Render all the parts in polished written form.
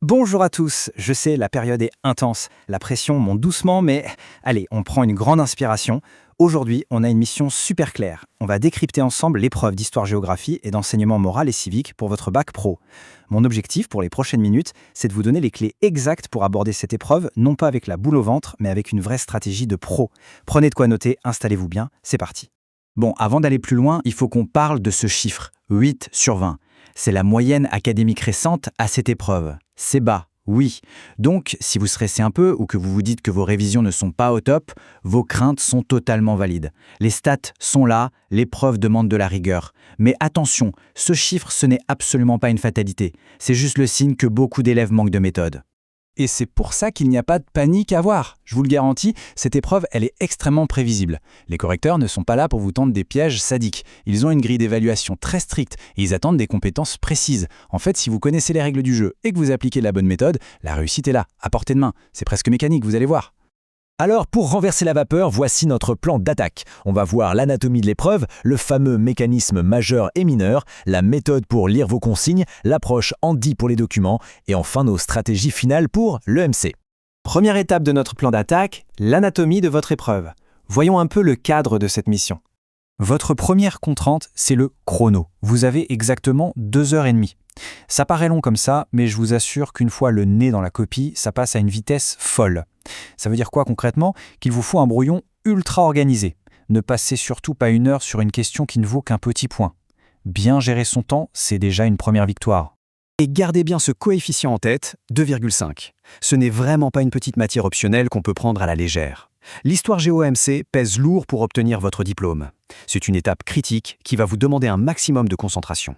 Bonjour à tous, je sais, la période est intense, la pression monte doucement, mais allez, on prend une grande inspiration. Aujourd'hui, on a une mission super claire. On va décrypter ensemble l'épreuve d'histoire-géographie et d'enseignement moral et civique pour votre bac pro. Mon objectif pour les prochaines minutes, c'est de vous donner les clés exactes pour aborder cette épreuve, non pas avec la boule au ventre, mais avec une vraie stratégie de pro. Prenez de quoi noter, installez-vous bien, c'est parti. Bon, avant d'aller plus loin, il faut qu'on parle de ce chiffre, 8 sur 20. C'est la moyenne académique récente à cette épreuve. C'est bas, oui. Donc, si vous stressez un peu ou que vous vous dites que vos révisions ne sont pas au top, vos craintes sont totalement valides. Les stats sont là, l'épreuve demande de la rigueur. Mais attention, ce chiffre, ce n'est absolument pas une fatalité. C'est juste le signe que beaucoup d'élèves manquent de méthode. Et c'est pour ça qu'il n'y a pas de panique à avoir. Je vous le garantis, cette épreuve, elle est extrêmement prévisible. Les correcteurs ne sont pas là pour vous tendre des pièges sadiques. Ils ont une grille d'évaluation très stricte et ils attendent des compétences précises. En fait, si vous connaissez les règles du jeu et que vous appliquez la bonne méthode, la réussite est là, à portée de main. C'est presque mécanique, vous allez voir. Alors, pour renverser la vapeur, voici notre plan d'attaque. On va voir l'anatomie de l'épreuve, le fameux mécanisme majeur et mineur, la méthode pour lire vos consignes, l'approche handi pour les documents, et enfin nos stratégies finales pour l'EMC. Première étape de notre plan d'attaque, l'anatomie de votre épreuve. Voyons un peu le cadre de cette mission. Votre première contrainte, c'est le chrono. Vous avez exactement 2h30. Ça paraît long comme ça, mais je vous assure qu'une fois le nez dans la copie, ça passe à une vitesse folle. Ça veut dire quoi concrètement? Qu'il vous faut un brouillon ultra organisé. Ne passez surtout pas 1 heure sur une question qui ne vaut qu'un petit point. Bien gérer son temps, c'est déjà une première victoire. Et gardez bien ce coefficient en tête, 2,5. Ce n'est vraiment pas une petite matière optionnelle qu'on peut prendre à la légère. L'histoire géo-MC pèse lourd pour obtenir votre diplôme. C'est une étape critique qui va vous demander un maximum de concentration.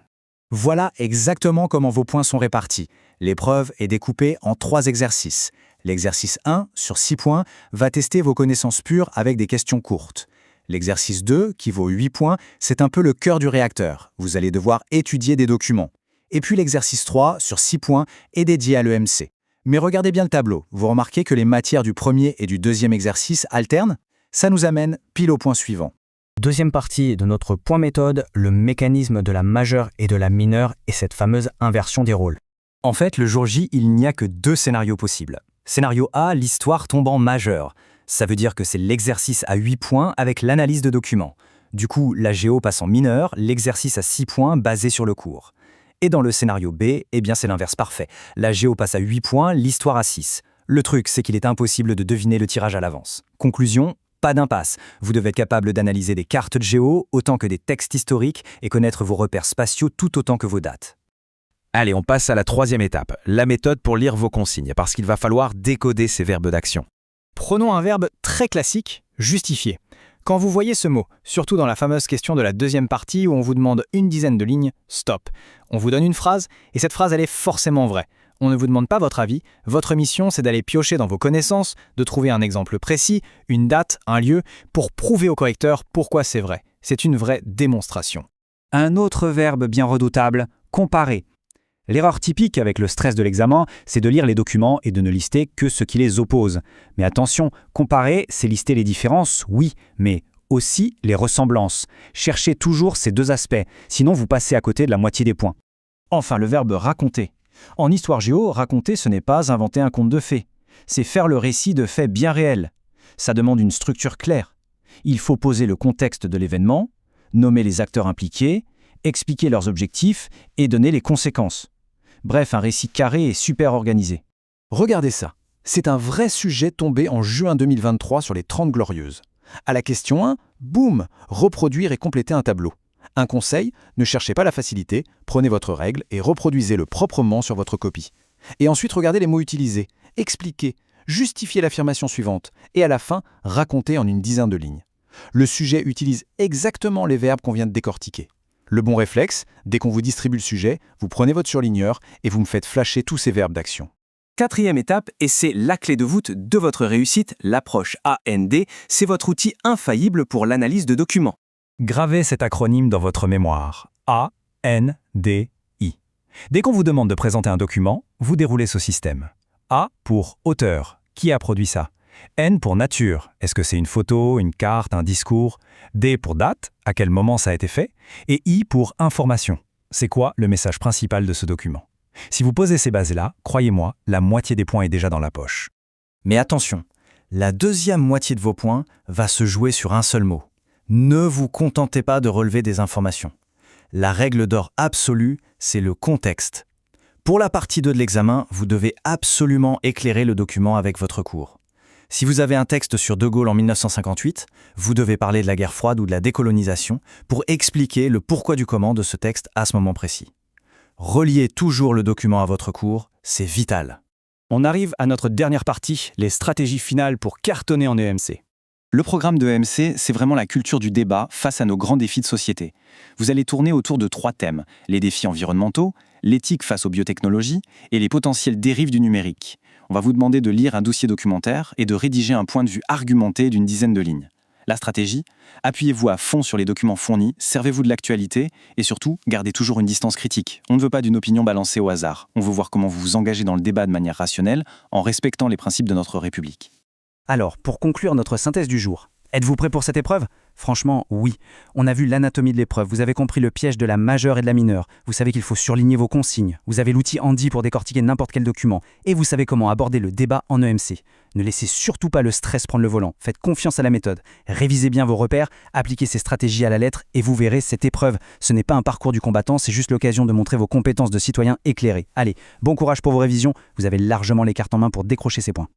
Voilà exactement comment vos points sont répartis. L'épreuve est découpée en 3 exercices. L'exercice 1, sur 6 points, va tester vos connaissances pures avec des questions courtes. L'exercice 2, qui vaut 8 points, c'est un peu le cœur du réacteur. Vous allez devoir étudier des documents. Et puis l'exercice 3, sur 6 points, est dédié à l'EMC. Mais regardez bien le tableau. Vous remarquez que les matières du premier et du deuxième exercice alternent? Ça nous amène pile au point suivant. Deuxième partie de notre point méthode, le mécanisme de la majeure et de la mineure et cette fameuse inversion des rôles. En fait, le jour J, il n'y a que 2 scénarios possibles. Scénario A, l'histoire tombe en majeure. Ça veut dire que c'est l'exercice à 8 points avec l'analyse de documents. Du coup, la géo passe en mineur, l'exercice à 6 points basé sur le cours. Et dans le scénario B, eh bien c'est l'inverse parfait. La géo passe à 8 points, l'histoire à 6. Le truc, c'est qu'il est impossible de deviner le tirage à l'avance. Conclusion, pas d'impasse. Vous devez être capable d'analyser des cartes de géo autant que des textes historiques et connaître vos repères spatiaux tout autant que vos dates. Allez, on passe à la 3e étape, la méthode pour lire vos consignes, parce qu'il va falloir décoder ces verbes d'action. Prenons un verbe très classique, justifier. Quand vous voyez ce mot, surtout dans la fameuse question de la deuxième partie où on vous demande une dizaine de lignes, stop. On vous donne une phrase et cette phrase elle est forcément vraie. On ne vous demande pas votre avis, votre mission c'est d'aller piocher dans vos connaissances, de trouver un exemple précis, une date, un lieu, pour prouver au correcteur pourquoi c'est vrai. C'est une vraie démonstration. Un autre verbe bien redoutable, comparer. L'erreur typique avec le stress de l'examen, c'est de lire les documents et de ne lister que ce qui les oppose. Mais attention, comparer, c'est lister les différences, oui, mais aussi les ressemblances. Cherchez toujours ces 2 aspects, sinon vous passez à côté de la moitié des points. Enfin, le verbe raconter. En histoire géo, raconter, ce n'est pas inventer un conte de fées. C'est faire le récit de faits bien réels. Ça demande une structure claire. Il faut poser le contexte de l'événement, nommer les acteurs impliqués, expliquer leurs objectifs et donner les conséquences. Bref, un récit carré et super organisé. Regardez ça. C'est un vrai sujet tombé en juin 2023 sur les 30 Glorieuses. À la question 1, boum, reproduire et compléter un tableau. Un conseil, ne cherchez pas la facilité, prenez votre règle et reproduisez-le proprement sur votre copie. Et ensuite, regardez les mots utilisés, expliquez, justifiez l'affirmation suivante et à la fin, racontez en une dizaine de lignes. Le sujet utilise exactement les verbes qu'on vient de décortiquer. Le bon réflexe, dès qu'on vous distribue le sujet, vous prenez votre surligneur et vous me faites flasher tous ces verbes d'action. 4e étape, et c'est la clé de voûte de votre réussite, l'approche AND, c'est votre outil infaillible pour l'analyse de documents. Gravez cet acronyme dans votre mémoire. A-N-D-I. Dès qu'on vous demande de présenter un document, vous déroulez ce système. A pour auteur. Qui a produit ça? N pour nature. Est-ce que c'est une photo, une carte, un discours? D pour date. À quel moment ça a été fait? Et I pour information. C'est quoi le message principal de ce document? Si vous posez ces bases-là, croyez-moi, la moitié des points est déjà dans la poche. Mais attention, la deuxième moitié de vos points va se jouer sur un seul mot. Ne vous contentez pas de relever des informations. La règle d'or absolue, c'est le contexte. Pour la partie 2 de l'examen, vous devez absolument éclairer le document avec votre cours. Si vous avez un texte sur De Gaulle en 1958, vous devez parler de la guerre froide ou de la décolonisation pour expliquer le pourquoi du comment de ce texte à ce moment précis. Reliez toujours le document à votre cours, c'est vital. On arrive à notre dernière partie, les stratégies finales pour cartonner en EMC. Le programme de EMC, c'est vraiment la culture du débat face à nos grands défis de société. Vous allez tourner autour de 3 thèmes, les défis environnementaux, l'éthique face aux biotechnologies et les potentielles dérives du numérique. On va vous demander de lire un dossier documentaire et de rédiger un point de vue argumenté d'une dizaine de lignes. La stratégie, appuyez-vous à fond sur les documents fournis, servez-vous de l'actualité et surtout, gardez toujours une distance critique. On ne veut pas d'une opinion balancée au hasard. On veut voir comment vous vous engagez dans le débat de manière rationnelle en respectant les principes de notre République. Alors, pour conclure notre synthèse du jour, êtes-vous prêt pour cette épreuve ? Franchement, oui. On a vu l'anatomie de l'épreuve, vous avez compris le piège de la majeure et de la mineure, vous savez qu'il faut surligner vos consignes, vous avez l'outil Andy pour décortiquer n'importe quel document, et vous savez comment aborder le débat en EMC. Ne laissez surtout pas le stress prendre le volant, faites confiance à la méthode, révisez bien vos repères, appliquez ces stratégies à la lettre, et vous verrez, cette épreuve, ce n'est pas un parcours du combattant, c'est juste l'occasion de montrer vos compétences de citoyen éclairé. Allez, bon courage pour vos révisions, vous avez largement les cartes en main pour décrocher ces points.